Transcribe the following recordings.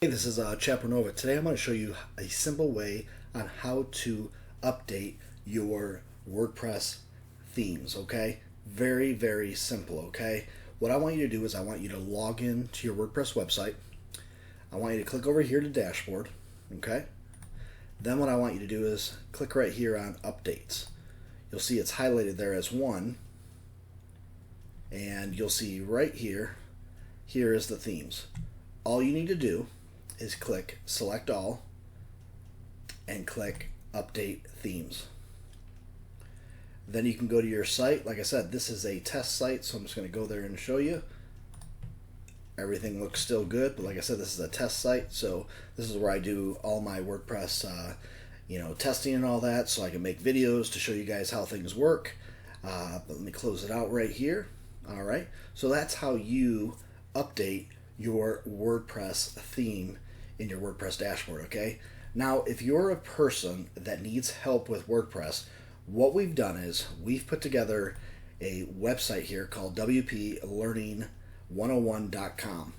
Hey, this is Nova. Today I'm going to show you a simple way on how to update your WordPress themes, okay? Very, very simple, okay? What I want you to do is I want you to log in to your WordPress website. I want you to click over here to Dashboard, okay? Then what I want you to do is click right here on Updates. You'll see it's highlighted there as 1, and you'll see right here, here is the themes. All you need to do is click Select All and click Update Themes. Then you can go to your site. Like I said, this is a test site, so I'm just going to go there and show you. Everything looks still good, but like I said, this is a test site, so this is where I do all my WordPress testing and all that, so I can make videos to show you guys how things work. But let me close it out right here. All right, so that's how you update your WordPress theme in your WordPress dashboard, okay? Now, if you're a person that needs help with WordPress, what we've done is we've put together a website here called WPLearning101.com.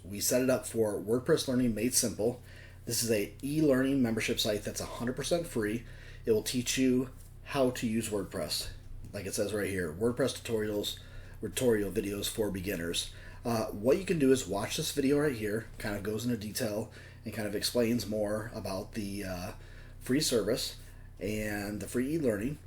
We set it up for WordPress Learning Made Simple. This is a e-learning membership site that's 100% free. It will teach you how to use WordPress. Like it says right here, WordPress tutorial videos for beginners. What you can do is watch this video right here, kind of goes into detail and kind of explains more about the free service and the free e-learning.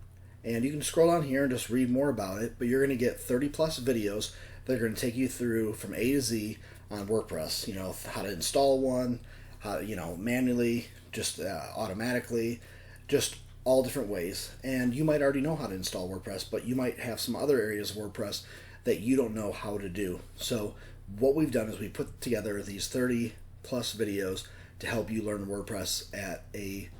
And you can scroll down here and just read more about it, but you're going to get 30 plus videos that are going to take you through from A to Z on WordPress. You know, how to install one, how, manually, just automatically, just all different ways. And you might already know how to install WordPress, but you might have some other areas of WordPress that you don't know how to do. So what we've done is we put together these 30 plus videos to help you learn WordPress at a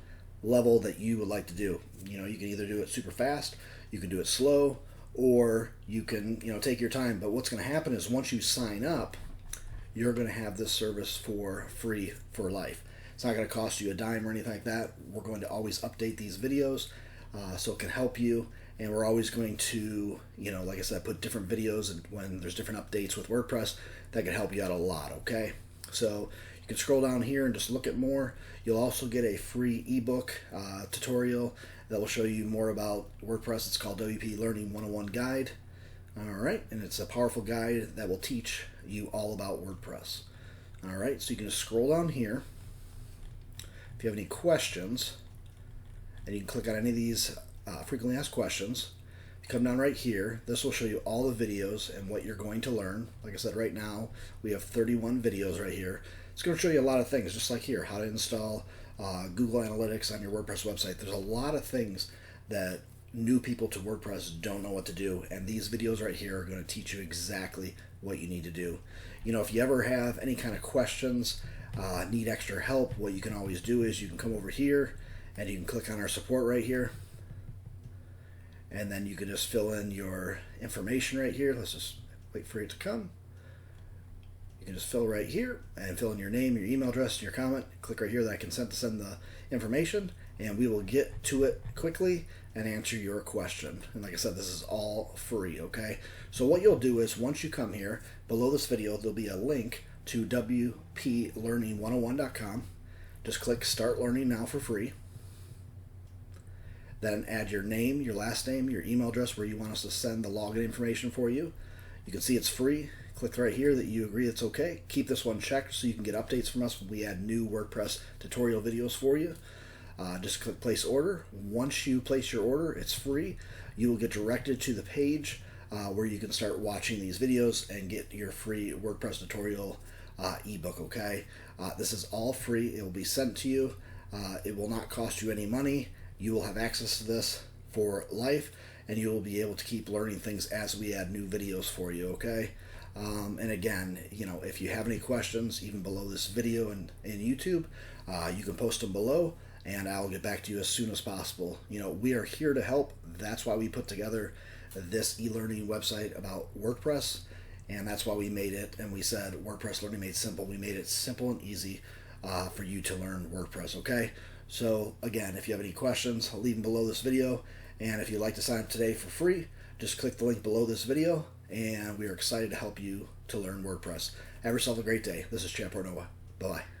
level that you would like to do. You can either do it super fast, you can do it slow, or you can take your time. But what's going to happen is once you sign up, you're going to have this service for free for life. It's not going to cost you a dime or anything like that. We're going to always update these videos so it can help you. And we're always going to, like I said, put different videos and when there's different updates with WordPress that can help you out a lot, okay? So you can scroll down here and just look at more. You'll also get a free ebook tutorial that will show you more about WordPress. It's called WP Learning 101 Guide. All right, and it's a powerful guide that will teach you all about WordPress. All right, so you can just scroll down here. If you have any questions, and you can click on any of these frequently asked questions. If you come down right here, this will show you all the videos and what you're going to learn. Like I said, right now we have 31 videos right here. It's going to show you a lot of things, just like here, how to install Google Analytics on your WordPress website. There's a lot of things that new people to WordPress don't know what to do, and these videos right here are going to teach you exactly what you need to do. If you ever have any kind of questions, need extra help, what you can always do is you can come over here and you can click on our support right here. And then you can just fill in your information right here. Let's just wait for it to come. You can just fill right here and fill in your name, your email address, your comment. Click right here that I consent to send the information, and we will get to it quickly and answer your question. And like I said, this is all free, okay? So what you'll do is once you come here, below this video, there'll be a link to WPLearning101.com. Just click Start Learning Now for free. Then add your name, your last name, your email address where you want us to send the login information for you. You can see it's free. Click right here that you agree it's okay. Keep this one checked so you can get updates from us when we add new WordPress tutorial videos for you. Just click place order. Once you place your order, it's free. You will get directed to the page where you can start watching these videos and get your free WordPress tutorial ebook, okay? This is all free. It will be sent to you. It will not cost you any money. You will have access to this for life, and you will be able to keep learning things as we add new videos for you, okay? And again, if you have any questions, even below this video in YouTube, you can post them below, and I'll get back to you as soon as possible. We are here to help. That's why we put together this e-learning website about WordPress, and that's why we made it, and we said WordPress Learning Made Simple. We made it simple and easy for you to learn WordPress, okay? So again, if you have any questions, I'll leave them below this video. And if you'd like to sign up today for free, just click the link below this video, and we are excited to help you to learn WordPress. Have yourself a great day. This is Nova. Bye-bye.